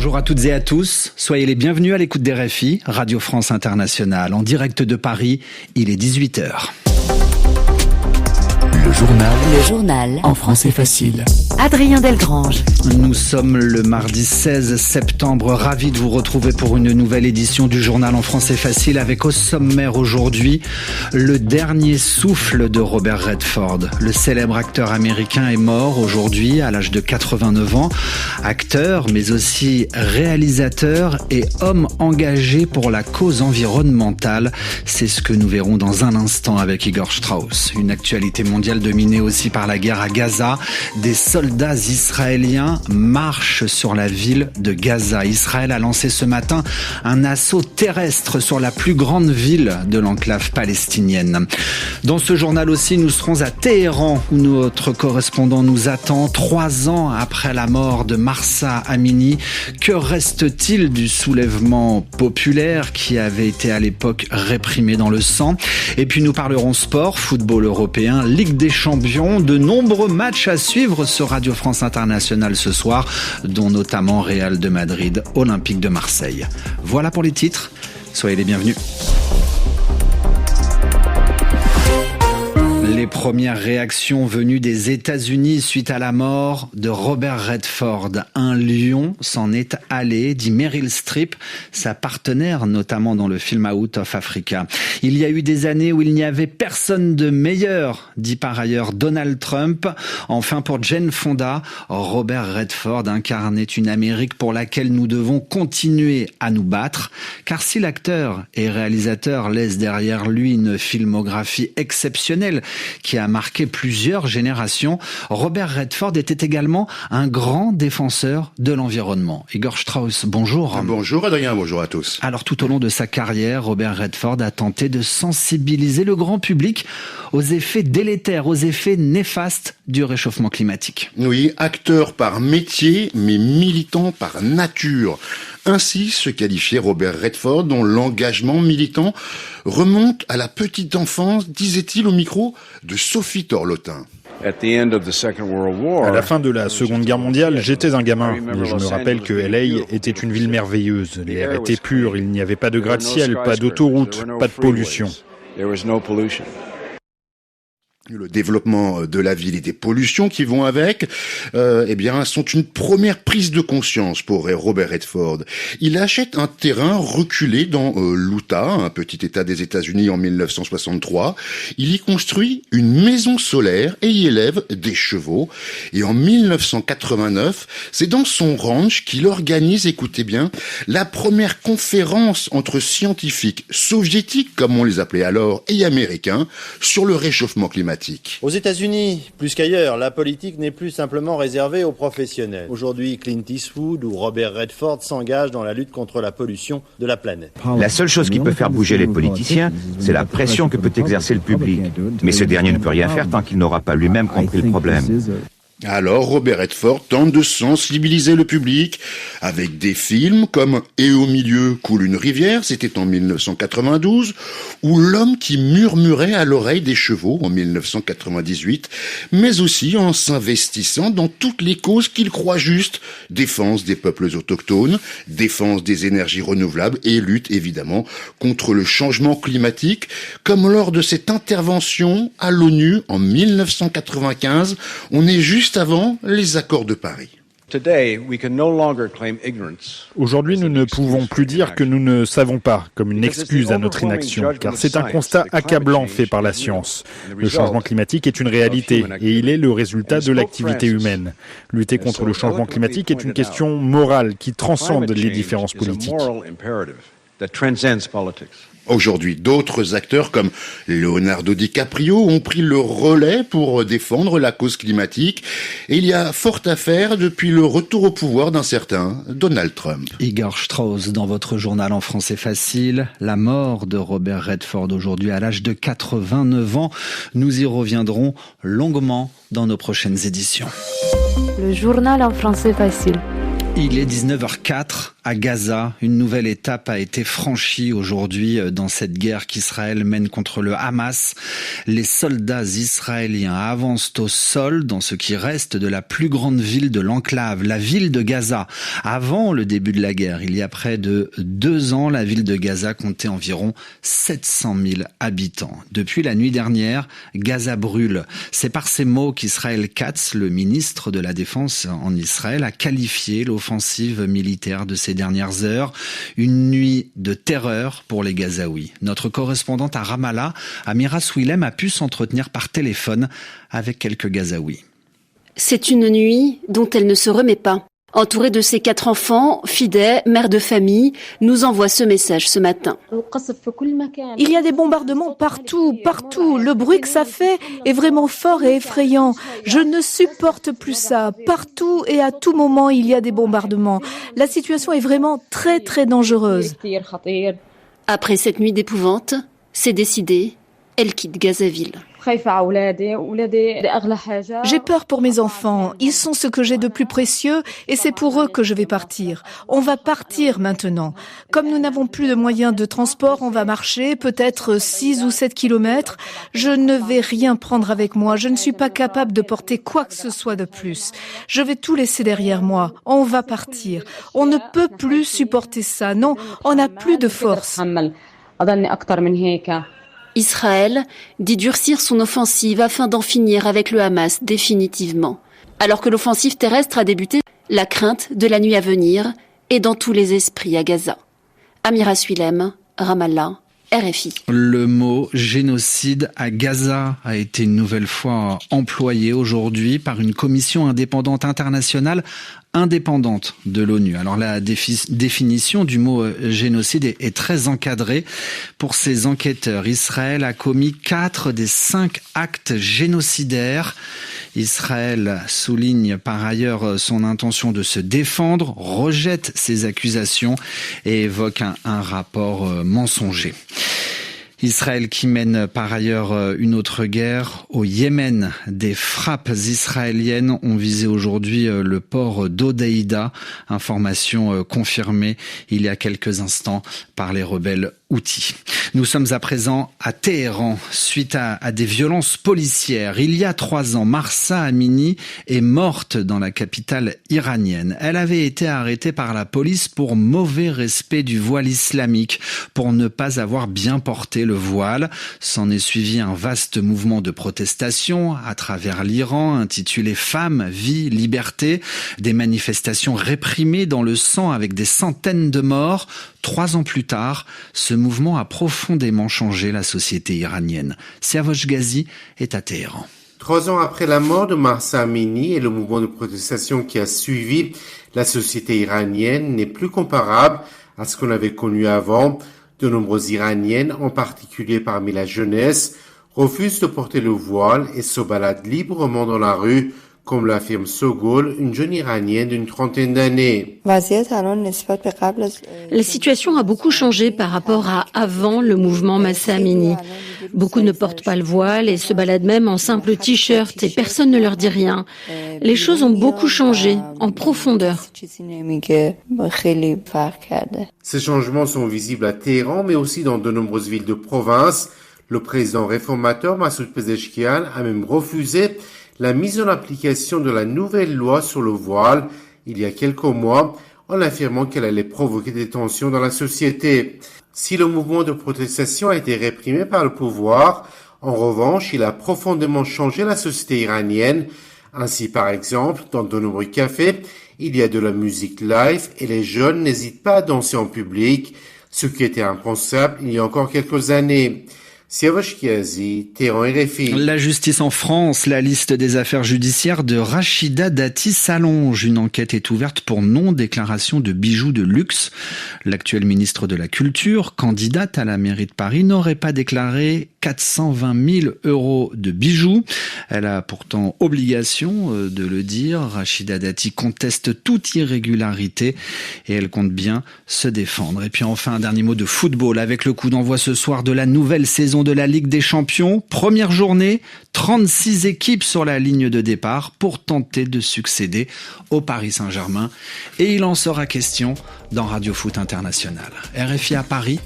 Bonjour à toutes et à tous, soyez les bienvenus à l'écoute des RFI, Radio France Internationale, en direct de Paris, il est 18h. Le journal en français facile. Adrien Delgrange. Nous sommes le mardi 16 septembre, ravis de vous retrouver pour une nouvelle édition du journal en français facile avec au sommaire aujourd'hui le dernier souffle de Robert Redford. Le célèbre acteur américain est mort aujourd'hui à l'âge de 89 ans. Acteur mais aussi réalisateur et homme engagé pour la cause environnementale. C'est ce que nous verrons dans un instant avec Igor Strauss. Une actualité mondiale dominée aussi par la guerre à Gaza. Des soldats israéliens marchent sur la ville de Gaza. Israël a lancé ce matin un assaut terrestre sur la plus grande ville de l'enclave palestinienne. Dans ce journal aussi, nous serons à Téhéran où notre correspondant nous attend 3 ans après la mort de Mahsa Amini. Que reste-t-il du soulèvement populaire qui avait été à l'époque réprimé dans le sang? Et puis nous parlerons sport, football européen, Ligue des Champions, de nombreux matchs à suivre sur Radio France Internationale ce soir, dont notamment Real de Madrid, Olympique de Marseille. Voilà pour les titres, soyez les bienvenus. Les premières réactions venues des États-Unis suite à la mort de Robert Redford. Un lion s'en est allé, dit Meryl Streep, sa partenaire notamment dans le film Out of Africa. Il y a eu des années où il n'y avait personne de meilleur, dit par ailleurs Donald Trump. Enfin, pour Jane Fonda, Robert Redford incarnait une Amérique pour laquelle nous devons continuer à nous battre. Car si l'acteur et réalisateur laisse derrière lui une filmographie exceptionnelle, qui a marqué plusieurs générations, Robert Redford était également un grand défenseur de l'environnement. Igor Strauss, bonjour. Bonjour Adrien, bonjour à tous. Alors tout au long de sa carrière, Robert Redford a tenté de sensibiliser le grand public aux effets délétères, aux effets néfastes du réchauffement climatique. Oui, acteur par métier, mais militant par nature. Ainsi se qualifiait Robert Redford, dont l'engagement militant remonte à la petite enfance, disait-il au micro de Sophie Torlotin. À la fin de la Seconde Guerre mondiale, j'étais un gamin et je me rappelle que LA était une ville merveilleuse. L'air était pur, il n'y avait pas de gratte-ciel, pas d'autoroute, pas de pollution. Le développement de la ville et des pollutions qui vont avec, sont une première prise de conscience pour Robert Redford. Il achète un terrain reculé dans l'Utah, un petit état des États-Unis en 1963. Il y construit une maison solaire et y élève des chevaux. Et en 1989, c'est dans son ranch qu'il organise, écoutez bien, la première conférence entre scientifiques soviétiques, comme on les appelait alors, et américains, sur le réchauffement climatique. Aux États-Unis, plus qu'ailleurs, la politique n'est plus simplement réservée aux professionnels. Aujourd'hui, Clint Eastwood ou Robert Redford s'engagent dans la lutte contre la pollution de la planète. La seule chose qui peut faire bouger les politiciens, c'est la pression que peut exercer le public. Mais ce dernier ne peut rien faire tant qu'il n'aura pas lui-même compris le problème. Alors Robert Redford tente de sensibiliser le public avec des films comme « Et au milieu coule une rivière », c'était en 1992, ou « L'homme qui murmurait à l'oreille des chevaux » en 1998, mais aussi en s'investissant dans toutes les causes qu'il croit justes, défense des peuples autochtones, défense des énergies renouvelables et lutte évidemment contre le changement climatique, comme lors de cette intervention à l'ONU en 1995, on est juste avant les accords de Paris. Aujourd'hui, nous ne pouvons plus dire que nous ne savons pas, comme une excuse à notre inaction, car c'est un constat accablant fait par la science. Le changement climatique est une réalité, et il est le résultat de l'activité humaine. Lutter contre le changement climatique est une question morale qui transcende les différences politiques. Aujourd'hui, d'autres acteurs comme Leonardo DiCaprio ont pris le relais pour défendre la cause climatique. Et il y a fort à faire depuis le retour au pouvoir d'un certain Donald Trump. Igor Strauss, dans votre journal en français facile, la mort de Robert Redford aujourd'hui à l'âge de 89 ans. Nous y reviendrons longuement dans nos prochaines éditions. Le journal en français facile. Il est 19h04. à Gaza. Une nouvelle étape a été franchie aujourd'hui dans cette guerre qu'Israël mène contre le Hamas. Les soldats israéliens avancent au sol dans ce qui reste de la plus grande ville de l'enclave, la ville de Gaza. Avant le début de la guerre, il y a près de 2 ans, la ville de Gaza comptait environ 700 000 habitants. Depuis la nuit dernière, Gaza brûle. C'est par ces mots qu'Israël Katz, le ministre de la Défense en Israël, a qualifié l'offensive militaire de ces dernières heures. Une nuit de terreur pour les Gazaouis. Notre correspondante à Ramallah, Amira Swilem, a pu s'entretenir par téléphone avec quelques Gazaouis. C'est une nuit dont elle ne se remet pas. Entourée de ses 4 enfants, Fideh, mère de famille, nous envoie ce message ce matin. Il y a des bombardements partout. Le bruit que ça fait est vraiment fort et effrayant. Je ne supporte plus ça. Partout et à tout moment, il y a des bombardements. La situation est vraiment très, très dangereuse. Après cette nuit d'épouvante, c'est décidé, elle quitte Gazaville. J'ai peur pour mes enfants. Ils sont ce que j'ai de plus précieux et c'est pour eux que je vais partir. On va partir maintenant. Comme nous n'avons plus de moyens de transport, on va marcher peut-être 6 ou 7 kilomètres. Je ne vais rien prendre avec moi. Je ne suis pas capable de porter quoi que ce soit de plus. Je vais tout laisser derrière moi. On va partir. On ne peut plus supporter ça. Non, on n'a plus de force. Israël dit durcir son offensive afin d'en finir avec le Hamas définitivement. Alors que l'offensive terrestre a débuté, la crainte de la nuit à venir est dans tous les esprits à Gaza. Amira Swilem, Ramallah, RFI. Le mot génocide à Gaza a été une nouvelle fois employé aujourd'hui par une commission indépendante internationale indépendante de l'ONU. Alors la définition du mot génocide est très encadrée. Pour ces enquêteurs, Israël a commis 4 des 5 actes génocidaires. Israël souligne par ailleurs son intention de se défendre, rejette ces accusations et évoque un rapport mensonger. Israël qui mène par ailleurs une autre guerre au Yémen. Des frappes israéliennes ont visé aujourd'hui le port d'Hodeïda. Information confirmée il y a quelques instants par les rebelles Houthis. Nous sommes à présent à Téhéran suite à des violences policières. Il y a 3 ans, Mahsa Amini est morte dans la capitale iranienne. Elle avait été arrêtée par la police pour mauvais respect du voile islamique, pour ne pas avoir bien porté le voile. S'en est suivi un vaste mouvement de protestation à travers l'Iran intitulé Femmes, vie, liberté. Des manifestations réprimées dans le sang avec des centaines de morts. 3 ans plus tard, ce mouvement a profondément changé la société iranienne. Siavosh Ghazi est à Téhéran. 3 ans après la mort de Mahsa Amini et le mouvement de protestation qui a suivi, la société iranienne n'est plus comparable à ce qu'on avait connu avant. De nombreuses Iraniennes, en particulier parmi la jeunesse, refusent de porter le voile et se baladent librement dans la rue, comme l'affirme Sogol, une jeune Iranienne d'une 30aine d'années. La situation a beaucoup changé par rapport à avant le mouvement Mahsa Amini. Beaucoup ne portent pas le voile et se baladent même en simple t-shirt et personne ne leur dit rien. Les choses ont beaucoup changé, en profondeur. Ces changements sont visibles à Téhéran, mais aussi dans de nombreuses villes de province. Le président réformateur Massoud Pezeshkian a même refusé la mise en application de la nouvelle loi sur le voile il y a quelques mois, en affirmant qu'elle allait provoquer des tensions dans la société. Si le mouvement de protestation a été réprimé par le pouvoir, en revanche, il a profondément changé la société iranienne. Ainsi, par exemple, dans de nombreux cafés, il y a de la musique live et les jeunes n'hésitent pas à danser en public, ce qui était impensable il y a encore quelques années. Siavosh Ghazi, Téhéran, RFI. La justice en France, la liste des affaires judiciaires de Rachida Dati s'allonge. Une enquête est ouverte pour non-déclaration de bijoux de luxe. L'actuelle ministre de la Culture, candidate à la mairie de Paris, n'aurait pas déclaré 420 000 € de bijoux. Elle a pourtant obligation de le dire. Rachida Dati conteste toute irrégularité et elle compte bien se défendre. Et puis enfin, un dernier mot de football avec le coup d'envoi ce soir de la nouvelle saison saison de la Ligue des Champions. Première journée, 36 équipes sur la ligne de départ pour tenter de succéder au Paris Saint-Germain. Et il en sera question dans Radio Foot International. RFI à Paris.